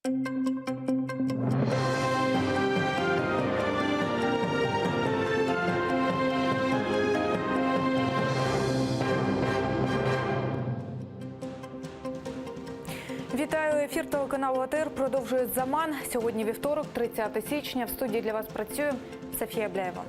Вітаю! Ефір телеканалу АТR продовжує «Заман». Сьогодні вівторок, 30 січня. В студії для вас працює Софія Бляєва.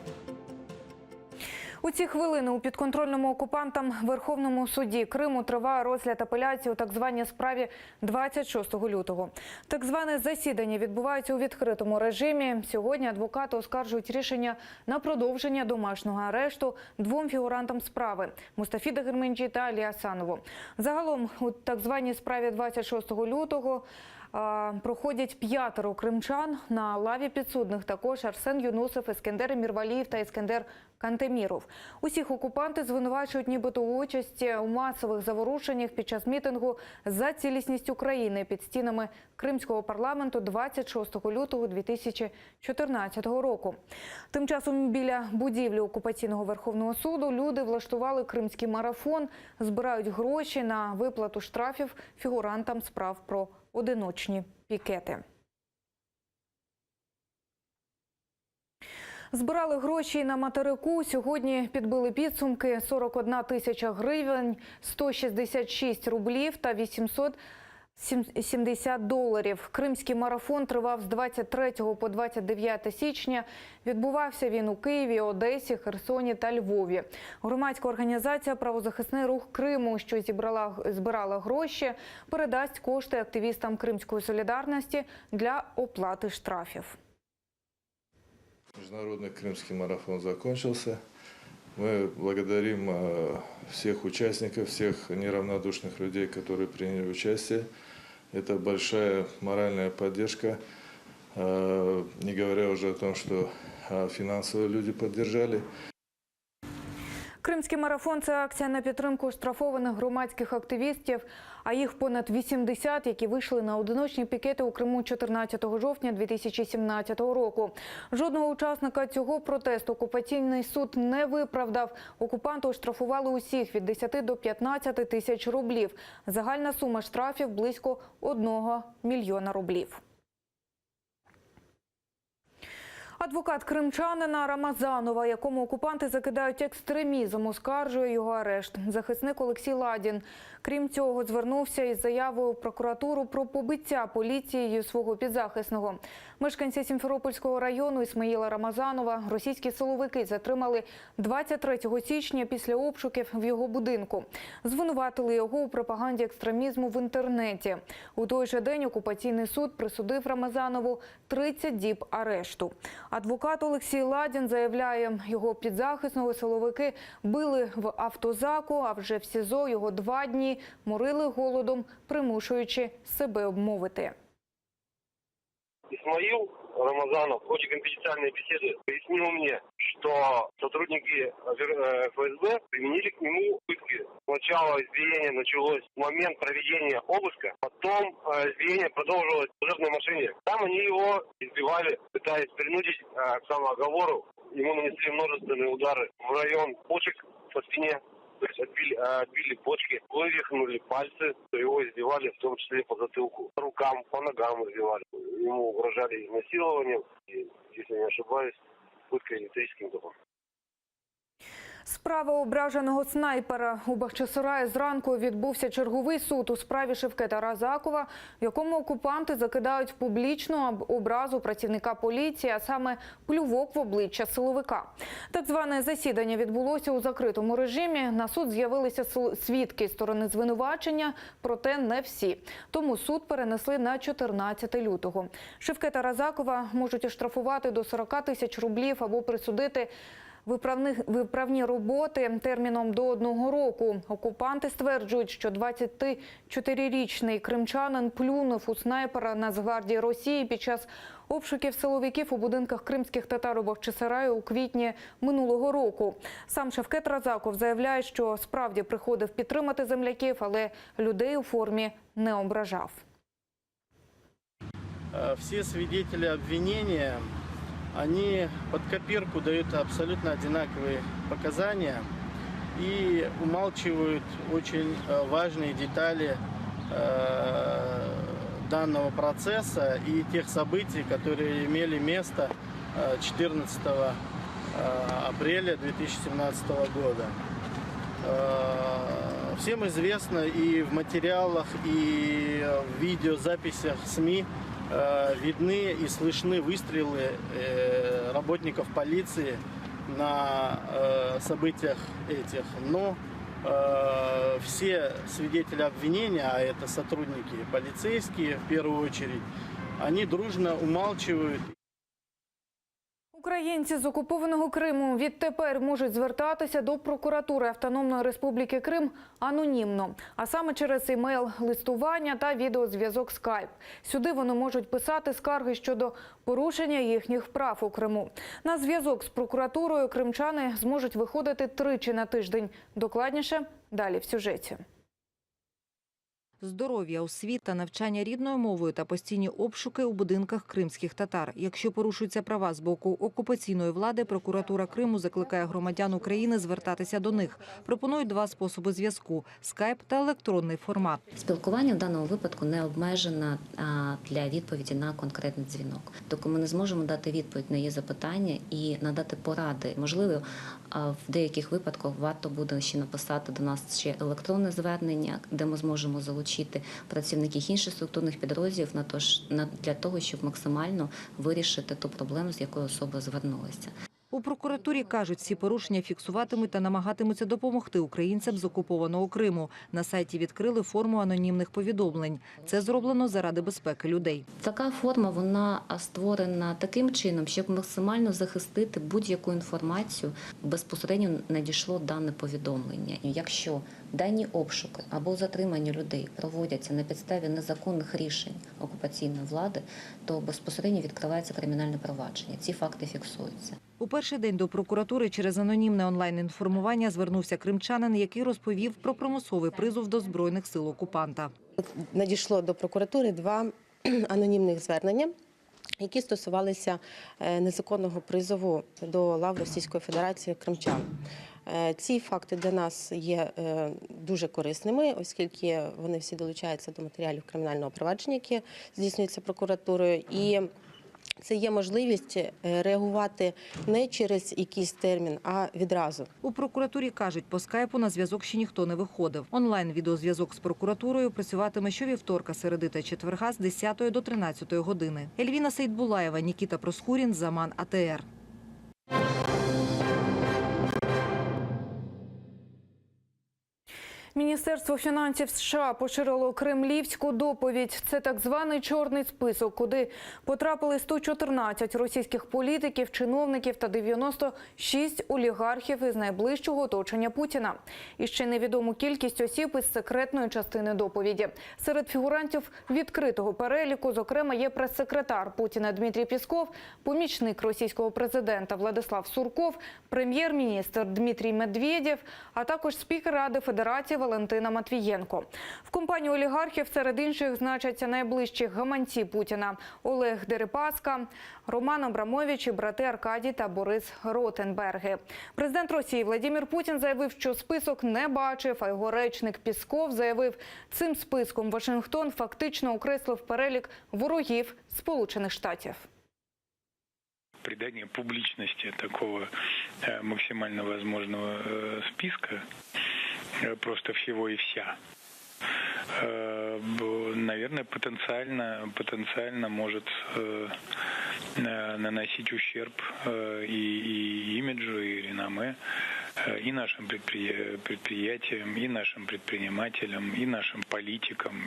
У ці хвилини у підконтрольному окупантам Верховному суді Криму триває розгляд апеляції у так званій справі 26 лютого. Так зване засідання відбувається у відкритому режимі. Сьогодні адвокати оскаржують рішення на продовження домашнього арешту двом фігурантам справи – Мустафі Дегирменджі та Алі Асанову. Загалом у так званій справі 26 лютого проходять 5 кримчан. На лаві підсудних також Арсен Юнусов, Ескендер Мірвалієв та Ескендер Кантеміров. Усіх окупанти звинувачують нібито у участі у масових заворушеннях під час мітингу за цілісність України під стінами Кримського парламенту 26 лютого 2014 року. Тим часом біля будівлі окупаційного Верховного суду люди влаштували кримський марафон, збирають гроші на виплату штрафів фігурантам справ про одиночні пікети. Збирали гроші на материку. Сьогодні підбили підсумки: 41 тисяча гривень, 166 рублів та 870 доларів. Кримський марафон тривав з 23 по 29 січня. Відбувався він у Києві, Одесі, Херсоні та Львові. Громадська організація «Правозахисний рух Криму», що збирала гроші, передасть кошти активістам Кримської солідарності для оплати штрафів. Международный крымский марафон закончился. Мы благодарим всех участников, всех неравнодушных людей, которые приняли участие. Это большая моральная поддержка, не говоря уже о том, что финансово люди поддержали. Кримський марафон – це акція на підтримку штрафованих громадських активістів, а їх понад 80, які вийшли на одиночні пікети у Криму 14 жовтня 2017 року. Жодного учасника цього протесту окупаційний суд не виправдав. Окупанти оштрафували усіх від 10 до 15 тисяч рублів. Загальна сума штрафів – близько 1 мільйона рублів. Адвокат кримчанина Рамазанова, якому окупанти закидають екстремізм, оскаржує його арешт. Захисник Олексій Ладін, крім цього, звернувся із заявою в прокуратуру про побиття поліцією свого підзахисного. Мешканця Сімферопольського району Ісмаїла Рамазанова російські силовики затримали 23 січня після обшуків в його будинку. Звинуватили його у пропаганді екстремізму в інтернеті. У той же день окупаційний суд присудив Рамазанову 30 діб арешту. Адвокат Олексій Ладін заявляє, його підзахисного силовики били в автозаку, а вже в СІЗО його 2 дні морили голодом, примушуючи себе обмовити. Исмаил Рамазанов в ходе конфиденциальной беседы пояснил мне, что сотрудники ФСБ применили к нему пытки. Сначала избиение началось в момент проведения обыска, потом избиение продолжилось в служебной машине. Там они его избивали, пытаясь принудить к самооговору. Ему нанесли множественные удары в район почек по спине. То есть отбили почки, вывихнули пальцы, его избивали, в том числе по затылку, по рукам, по ногам избивали. Ему угрожали изнасилованием, и, если не ошибаюсь, пыткой электрическим током. Справа ображеного снайпера. У Бахчисараї зранку відбувся черговий суд у справі Шевкета Разакова, в якому окупанти закидають публічну образу працівника поліції, а саме плювок в обличчя силовика. Так зване засідання відбулося у закритому режимі. На суд з'явилися свідки сторони звинувачення, проте не всі. Тому суд перенесли на 14 лютого. Шевкета Разакова можуть оштрафувати до 40 тисяч рублів або присудити виправні роботи терміном до 1 року. Окупанти стверджують, що 24-річний кримчанин плюнув у снайпера Нацгвардії Росії під час обшуків силовиків у будинках кримських татар у Бахчисараї у квітні минулого року. Сам Шевкет Разаков заявляє, що справді приходив підтримати земляків, але людей у формі не ображав. Всі свидетелі обвинения, они под копирку дают абсолютно одинаковые показания и умалчивают очень важные детали данного процесса и тех событий, которые имели место 14 апреля 2017 года. Всем известно и в материалах, и в видеозаписях СМИ видны и слышны выстрелы работников полиции на событиях этих. Но все свидетели обвинения, а это сотрудники полицейские в первую очередь, они дружно умалчивают. Українці з окупованого Криму відтепер можуть звертатися до прокуратури Автономної Республіки Крим анонімно, а саме через імейл-листування та відеозв'язок Skype. Сюди вони можуть писати скарги щодо порушення їхніх прав у Криму. На зв'язок з прокуратурою кримчани зможуть виходити 3 на тиждень. Докладніше далі в сюжеті. Здоров'я, освіта, навчання рідною мовою та постійні обшуки у будинках кримських татар. Якщо порушуються права з боку окупаційної влади, прокуратура Криму закликає громадян України звертатися до них. Пропонують 2 способи зв'язку – скайп та електронний формат. Спілкування в даному випадку не обмежено для відповіді на конкретний дзвінок. Тобто ми не зможемо дати відповідь на її запитання і надати поради. Можливо, в деяких випадках варто буде ще написати до нас ще електронне звернення, де ми зможемо залучити працівників інших структурних підрозділів для того, щоб максимально вирішити ту проблему, з якою особа звернулася. У прокуратурі кажуть, всі порушення фіксуватимуть та намагатимуться допомогти українцям з окупованого Криму. На сайті відкрили форму анонімних повідомлень. Це зроблено заради безпеки людей. Така форма, вона створена таким чином, щоб максимально захистити будь-яку інформацію. Безпосередньо надійшло дане повідомлення. І якщо дані обшуки або затримання людей проводяться на підставі незаконних рішень окупаційної влади, то безпосередньо відкривається кримінальне провадження. Ці факти фіксуються. У перший день до прокуратури через анонімне онлайн-інформування звернувся кримчанин, який розповів про примусовий призов до Збройних сил окупанта. Надійшло до прокуратури 2 анонімних звернення, які стосувалися незаконного призову до лав Російської Федерації кримчан. Ці факти для нас є дуже корисними, оскільки вони всі долучаються до матеріалів кримінального провадження, яке здійснюється прокуратурою. І це є можливість реагувати не через якийсь термін, а відразу. У прокуратурі кажуть, по скайпу на зв'язок ще ніхто не виходив. Онлайн-відеозв'язок з прокуратурою працюватиме щовівторка, середи та четверга з 10 до 13 години. Ельвіна Сейдбулаєва, Нікіта Проскурін, Заман, АТР. Міністерство фінансів США поширило кремлівську доповідь. Це так званий чорний список, куди потрапили 114 російських політиків, чиновників та 96 олігархів із найближчого оточення Путіна. І ще невідому кількість осіб із секретної частини доповіді. Серед фігурантів відкритого переліку, зокрема, є прес-секретар Путіна Дмитрій Пєсков, помічник російського президента Владислав Сурков, прем'єр-міністр Дмитрій Медведєв, а також спікер Ради Федерації Валентина Матвієнко. В компанії олігархів серед інших значаться найближчі гаманці Путіна – Олег Дерипаска, Роман Абрамович і брати Аркадій та Борис Ротенберги. Президент Росії Владимир Путін заявив, що список не бачив, а його речник Пєсков заявив, цим списком Вашингтон фактично окреслив перелік ворогів Сполучених Штатів. Придание публичности такого максимально возможного списка просто всего и вся, наверное, потенциально может наносить ущерб и имиджу, и реноме, и нашим предприятиям, и нашим предпринимателям, и нашим политикам.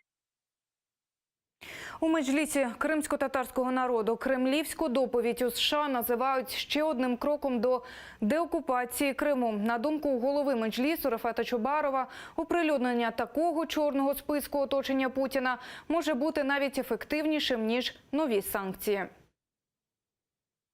У Меджлісі кримсько-татарського народу кремлівську доповідь у США називають ще одним кроком до деокупації Криму. На думку голови Меджлісу Рефата Чубарова, оприлюднення такого чорного списку оточення Путіна може бути навіть ефективнішим, ніж нові санкції.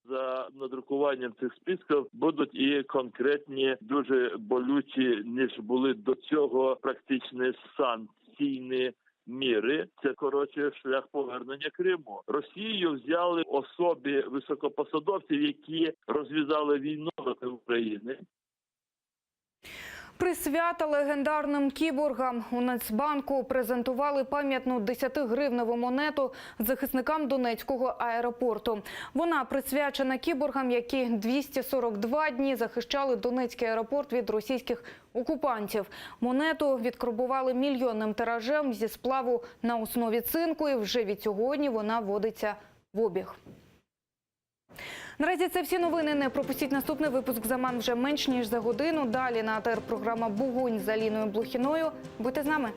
За надрукуванням цих списків будуть і конкретні, дуже болючі, ніж були до цього, практичні санкційні міри. Це, коротше, шлях повернення Криму. Росію взяли особі високопосадовців, які розв'язали війну проти України. Присвята легендарним кіборгам. У Нацбанку презентували пам'ятну 10-гривневу монету захисникам Донецького аеропорту. Вона присвячена кіборгам, які 242 дні захищали Донецький аеропорт від російських окупантів. Монету відкарбували мільйонним тиражем зі сплаву на основі цинку, і вже від сьогодні вона вводиться в обіг. Наразі це всі новини. Не пропустіть наступний випуск «Заман» вже менш ніж за годину. Далі на АТР програма «Бугунь» з Аліною Блохіною. Будьте з нами.